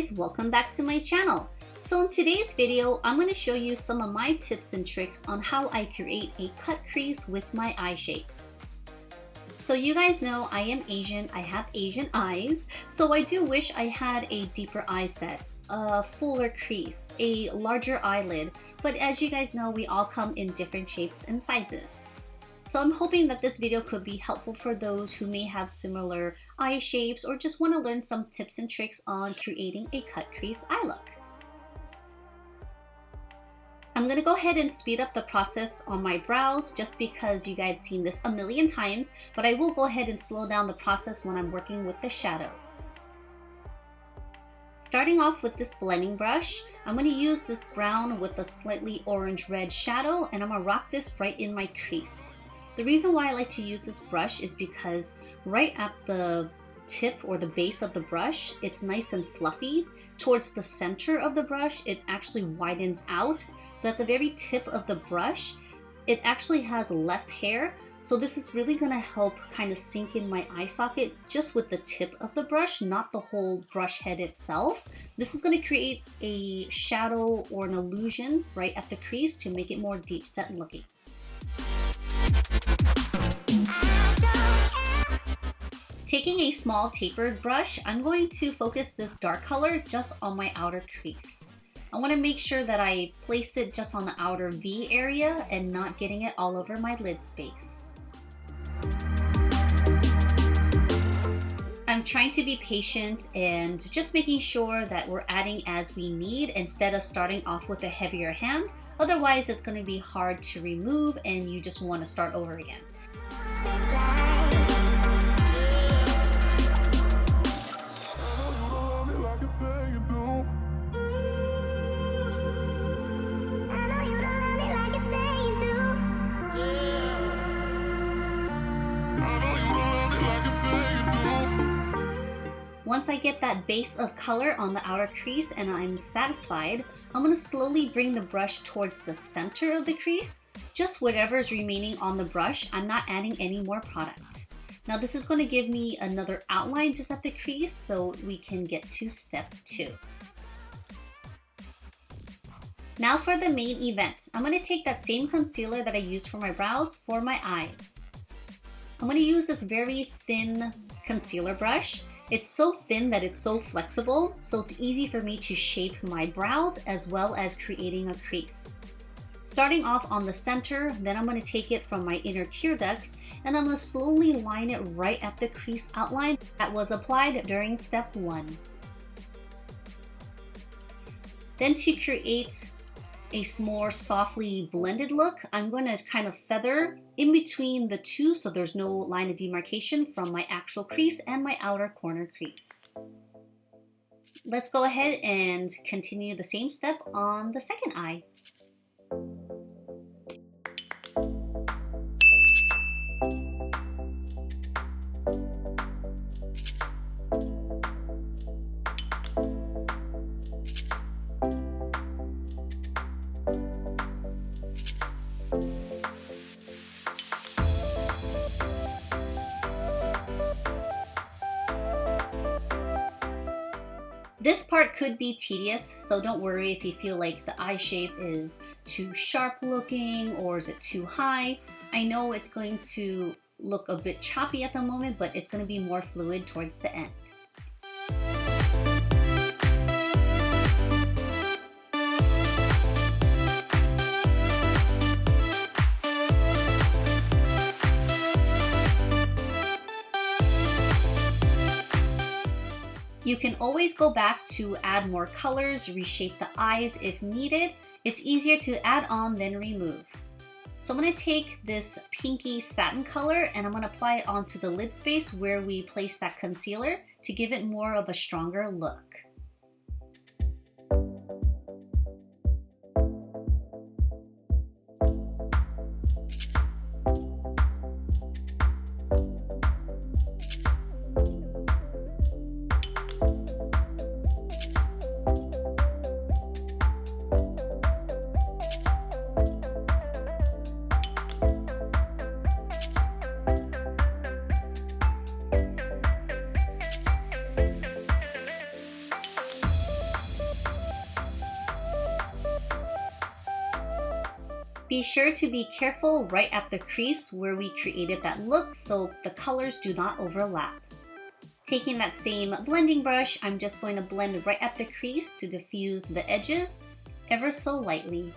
guys, welcome back to my channel. So in today's video, I'm going to show you some of my tips and tricks on how I create a cut crease with my eye shapes. So you guys know I am Asian, I have Asian eyes, so I do wish I had a deeper eye set, a fuller crease, a larger eyelid, but as you guys know, we all come in different shapes and sizes. So I'm hoping that this video could be helpful for those who may have similar eye shapes or just want to learn some tips and tricks on creating a cut crease eye look. I'm going to go ahead and speed up the process on my brows just because you guys seen this a million times, but I will go ahead and slow down the process when I'm working with the shadows. Starting off with this blending brush, I'm going to use this brown with a slightly orange-red shadow, and I'm going to rock this right in my crease. The reason why I like to use this brush is because right at the tip or the base of the brush, it's nice and fluffy. Towards the center of the brush, it actually widens out, but at the very tip of the brush, it actually has less hair. So this is really going to help kind of sink in my eye socket just with the tip of the brush, not the whole brush head itself. This is going to create a shadow or an illusion right at the crease to make it more deep set looking. Taking a small tapered brush, I'm going to focus this dark color just on my outer crease. I want to make sure that I place it just on the outer V area and not getting it all over my lid space. I'm trying to be patient and just making sure that we're adding as we need instead of starting off with a heavier hand. Otherwise, it's going to be hard to remove and you just want to start over again. Once I get that base of color on the outer crease and I'm satisfied, I'm going to slowly bring the brush towards the center of the crease. Just whatever is remaining on the brush, I'm not adding any more product. Now this is going to give me another outline just at the crease so we can get to step 2. Now for the main event, I'm going to take that same concealer that I used for my brows for my eyes. I'm going to use this very thin concealer brush. It's so thin that it's so flexible, so it's easy for me to shape my brows as well as creating a crease. Starting off on the center, then I'm going to take it from my inner tear ducts and I'm going to slowly line it right at the crease outline that was applied during step 1. Then to create a more softly blended look, I'm going to kind of feather in between the two so there's no line of demarcation from my actual crease and my outer corner crease. Let's go ahead and continue the same step on the second eye. This part could be tedious, so don't worry if you feel like the eye shape is too sharp looking or is it too high. I know it's going to look a bit choppy at the moment, but it's going to be more fluid towards the end. You can always go back to add more colors, reshape the eyes if needed. It's easier to add on than remove. So I'm going to take this pinky satin color and I'm going to apply it onto the lid space where we place that concealer to give it more of a stronger look. Be sure to be careful right at the crease where we created that look so the colors do not overlap. Taking that same blending brush, I'm just going to blend right at the crease to diffuse the edges ever so lightly.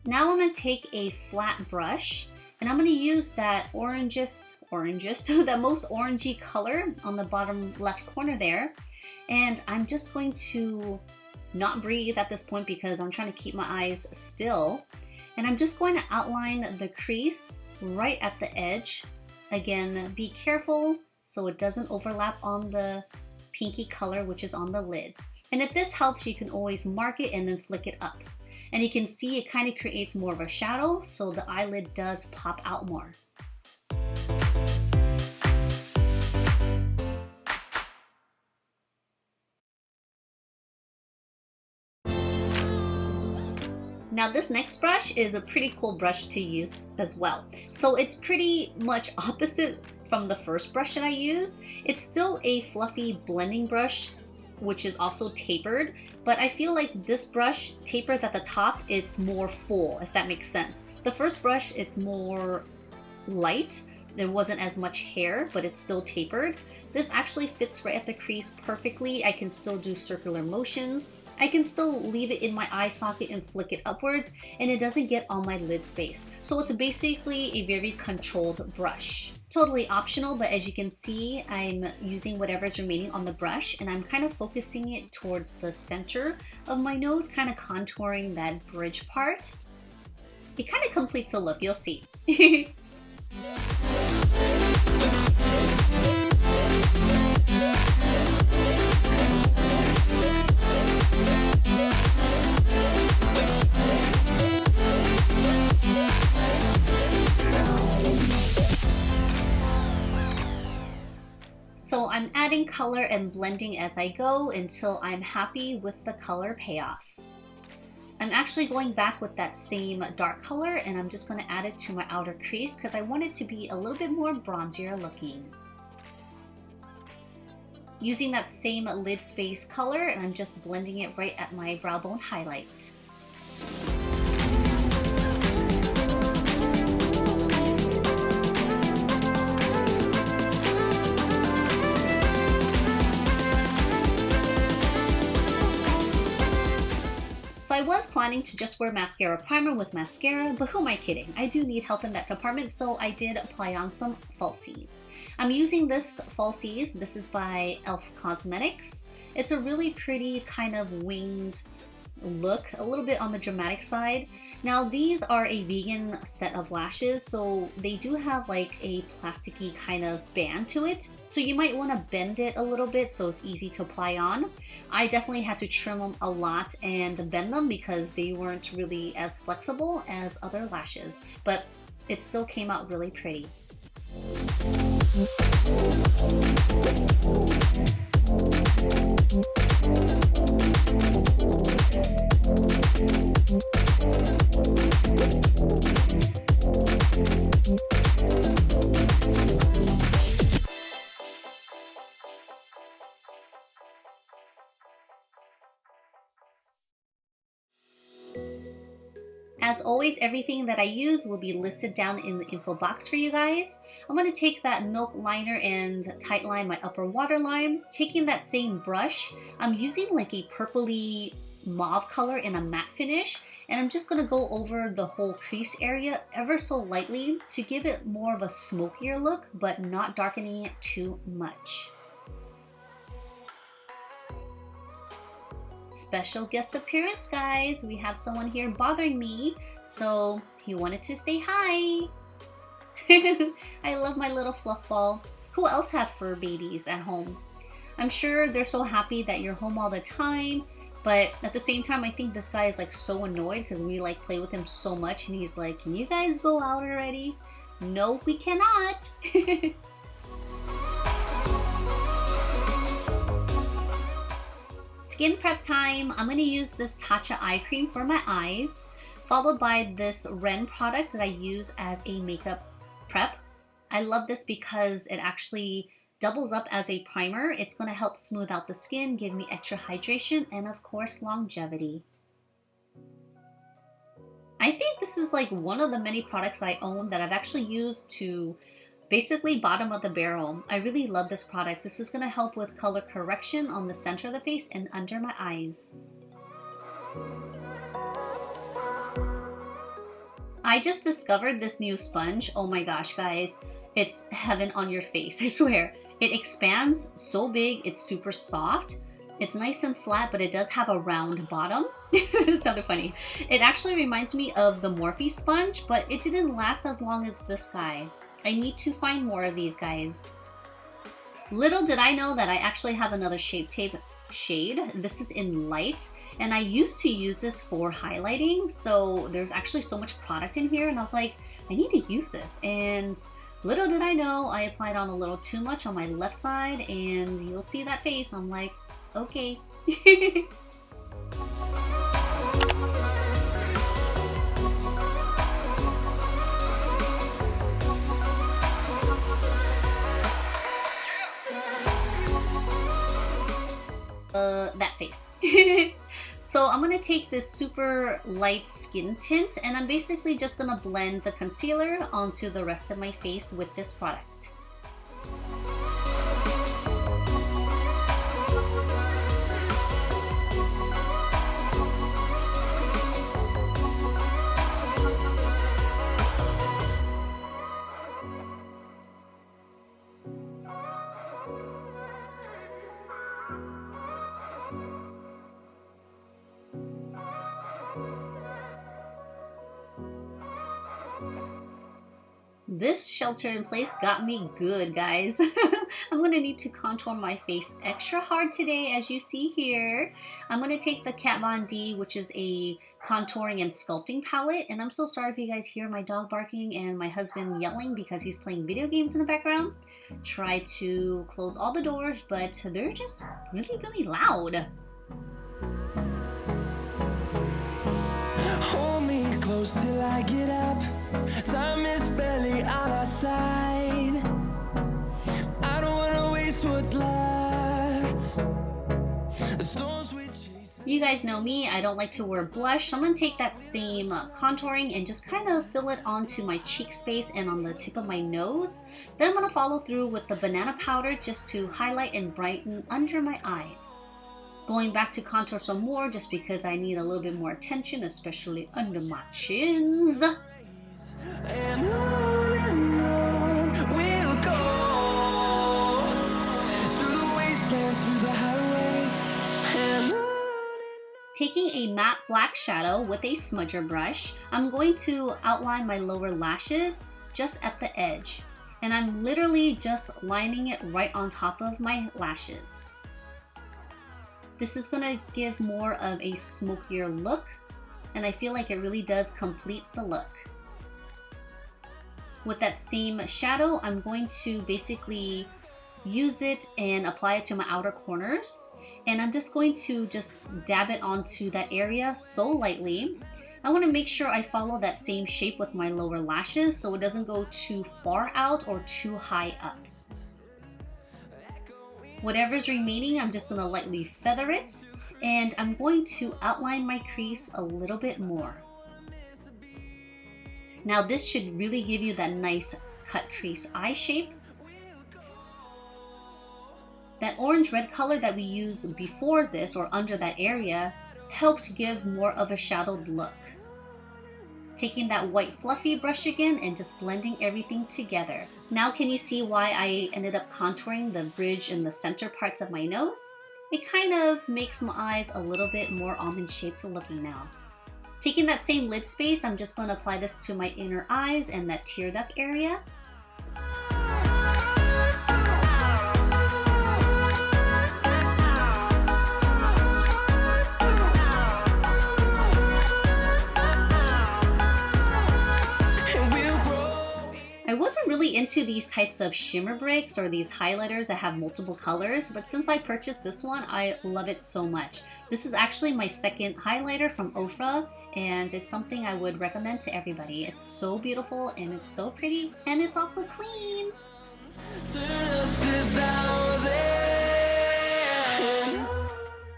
Now I'm going to take a flat brush and I'm going to use that orangest, that most orangey color on the bottom left corner there. And I'm just going to not breathe at this point because I'm trying to keep my eyes still. And I'm just going to outline the crease right at the edge. Again, be careful so it doesn't overlap on the pinky color, which is on the lids. And if this helps, you can always mark it and then flick it up. And you can see it kind of creates more of a shadow, so the eyelid does pop out more. Now this next brush is a pretty cool brush to use as well. So it's pretty much opposite from the first brush that I use. It's still a fluffy blending brush, which is also tapered, but I feel like this brush, tapered at the top, it's more full, if that makes sense. The first brush, it's more light. There wasn't as much hair, but it's still tapered. This actually fits right at the crease perfectly. I can still do circular motions. I can still leave it in my eye socket and flick it upwards, and it doesn't get on my lid space. So it's basically a very controlled brush. Totally optional, but as you can see, I'm using whatever's remaining on the brush, and I'm kind of focusing it towards the center of my nose, kind of contouring that bridge part. It kind of completes a look, you'll see. So I'm adding color and blending as I go until I'm happy with the color payoff. I'm actually going back with that same dark color and I'm just going to add it to my outer crease because I want it to be a little bit more bronzier looking. Using that same lid space color, and I'm just blending it right at my brow bone highlight. So I was planning to just wear mascara primer with mascara, but who am I kidding? I do need help in that department, so I did apply on some falsies. I'm using this falsies. This is by e.l.f. Cosmetics. It's a really pretty kind of winged look, a little bit on the dramatic side. Now these are a vegan set of lashes, so they do have like a plasticky kind of band to it. So you might want to bend it a little bit so it's easy to apply on. I definitely had to trim them a lot and bend them because they weren't really as flexible as other lashes, but it still came out really pretty. As always, everything that I use will be listed down in the info box for you guys. I'm going to take that milk liner and tightline my upper waterline. Taking that same brush, I'm using like a purpley mauve color in a matte finish, and I'm just going to go over the whole crease area ever so lightly to give it more of a smokier look, but not darkening it too much. Special guest appearance, guys. We have someone here bothering me, so he wanted to say hi. I love my little fluff ball. Who else have fur babies at home? I'm sure they're so happy that you're home all the time, but at the same time, I think this guy is like so annoyed because we like play with him so much, and he's like, can you guys go out already? No, we cannot. Skin prep time. I'm going to use this Tatcha Eye Cream for my eyes, followed by this Ren product that I use as a makeup prep. I love this because it actually doubles up as a primer. It's going to help smooth out the skin, give me extra hydration, and of course longevity. I think this is like one of the many products I own that I've actually used to basically bottom of the barrel. I really love this product. This is going to help with color correction on the center of the face and under my eyes. I just discovered this new sponge. Oh my gosh, guys. It's heaven on your face, I swear. It expands so big, it's super soft. It's nice and flat, but it does have a round bottom. It sounded funny. It actually reminds me of the Morphe sponge, but it didn't last as long as this guy. I need to find more of these guys. Little did I know that I actually have another Shape Tape shade. This is in light, and I used to use this for highlighting, so there's actually so much product in here, and I was like, I need to use this. And little did I know, I applied on a little too much on my left side, and you'll see that face. I'm like, okay. That face. So I'm gonna take this super light skin tint, and I'm basically just gonna blend the concealer onto the rest of my face with this product. This shelter in place got me good, guys. I'm gonna need to contour my face extra hard today, as you see here. I'm gonna take the Kat Von D, which is a contouring and sculpting palette. And I'm so sorry if you guys hear my dog barking and my husband yelling because he's playing video games in the background. Try to close all the doors, but they're just really, really loud. Hold me close till I get up. Time is barely on our side. I don't wanna waste what's left. The storms we chase. You guys know me, I don't like to wear blush, so I'm gonna take that same contouring and just kind of fill it onto my cheek space and on the tip of my nose. Then I'm gonna follow through with the banana powder just to highlight and brighten under my eyes. Going back to contour some more just because I need a little bit more attention, especially under my chins. And on we'll go through the wastelands, through the highways, and on. Taking a matte black shadow with a smudger brush, I'm going to outline my lower lashes just at the edge. And I'm literally just lining it right on top of my lashes. This is going to give more of a smokier look, and I feel like it really does complete the look. With that same shadow, I'm going to basically use it and apply it to my outer corners. And I'm just going to just dab it onto that area so lightly. I want to make sure I follow that same shape with my lower lashes so it doesn't go too far out or too high up. Whatever's remaining, I'm just going to lightly feather it. And I'm going to outline my crease a little bit more. Now this should really give you that nice cut crease eye shape. That orange-red color that we used before this or under that area helped give more of a shadowed look. Taking that white fluffy brush again and just blending everything together. Now can you see why I ended up contouring the bridge and the center parts of my nose? It kind of makes my eyes a little bit more almond-shaped looking now. Taking that same lid space, I'm just going to apply this to my inner eyes and that tear duct area. I wasn't really into these types of shimmer bricks or these highlighters that have multiple colors, but since I purchased this one, I love it so much. This is actually my second highlighter from Ofra, and it's something I would recommend to everybody. It's so beautiful and it's so pretty, and it's also clean. Turn us to thousands.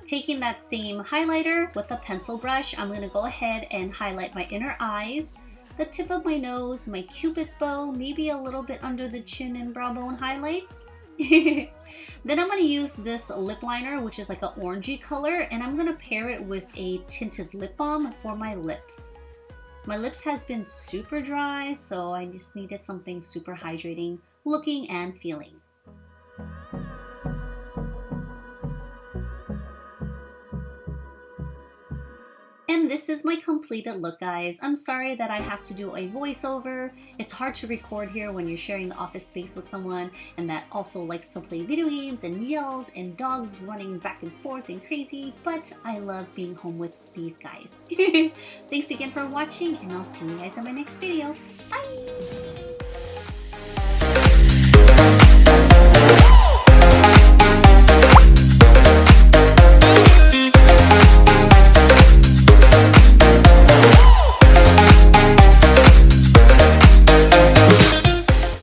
Taking that same highlighter with a pencil brush, I'm going to go ahead and highlight my inner eyes, the tip of my nose, my cupid's bow, maybe a little bit under the chin and brow bone highlights. Then I'm going to use this lip liner, which is like an orangey color, and I'm going to pair it with a tinted lip balm for my lips. My lips has been super dry, so I just needed something super hydrating looking and feeling. And this is my completed look, guys. I'm sorry that I have to do a voiceover. It's hard to record here when you're sharing the office space with someone and that also likes to play video games and yells and dogs running back and forth and crazy, but I love being home with these guys. Thanks again for watching, and I'll see you guys in my next video. Bye!